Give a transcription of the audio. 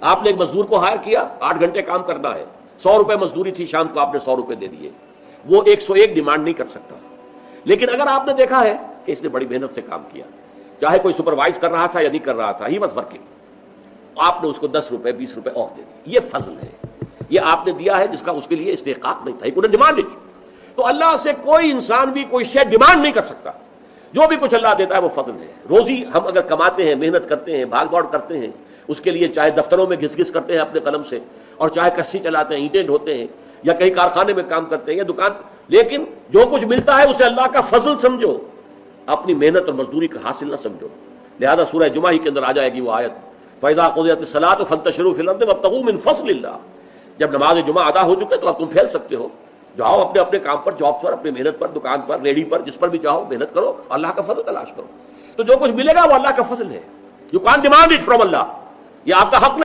آپ نے ایک مزدور کو ہائر کیا، 8 گھنٹے کام کرنا ہے، 100 روپے مزدوری تھی، شام کو آپ نے 100 روپے دے دیے، وہ 101 ڈیمانڈ نہیں کر سکتا۔ لیکن اگر آپ نے دیکھا ہے کہ اس نے بڑی محنت سے کام کیا، چاہے کوئی سپروائز کر رہا تھا یا نہیں کر رہا تھا، ہی واز ورکنگ، آپ نے اس کو 10 روپے 20 روپے اور دے دیے، یہ فضل ہے، یہ آپ نے دیا ہے جس کا اس کے لیے استحقاق نہیں تھا، ہی couldn't demand it۔ تو اللہ سے کوئی انسان بھی کوئی شے ڈیمانڈ نہیں کر سکتا، جو بھی کچھ اللہ دیتا ہے وہ فضل ہے۔ روزی ہم اگر کماتے ہیں، محنت کرتے ہیں، بھاگ دوڑ کرتے ہیں، اس کے لیے چاہے دفتروں میں گھس گھس کرتے ہیں اپنے قلم سے، اور چاہے کسی چلاتے ہیں، اینٹیں ڈھوتے ہیں، یا کہیں کارخانے میں کام کرتے ہیں یا دکان، لیکن جو کچھ ملتا ہے اسے اللہ کا فضل سمجھو، اپنی محنت اور مزدوری کا حاصل نہ سمجھو۔ لہذا سورہ جمعہ ہی کے اندر آ جائے گی وہ آیت، فَإِذَا قُضِيَتِ الصَّلَاةُ فَانتَشِرُوا فِي الْأَرْضِ وَابْتَغُوا مِن فَضْلِ اللَّهِ۔ جب نماز جمعہ ادا ہو چکے تو اب تم پھیل سکتے ہو، جاؤ اپنے اپنے کام پر، جاب پر، اپنی محنت پر، دکان پر، ریڑھی پر، جس پر بھی جاؤ محنت کرو، اللہ کا فضل تلاش کرو۔ تو جو کچھ ملے گا وہ اللہ کا فضل ہے، you can't demand it from Allah, یہ آپ کا حق نہیں۔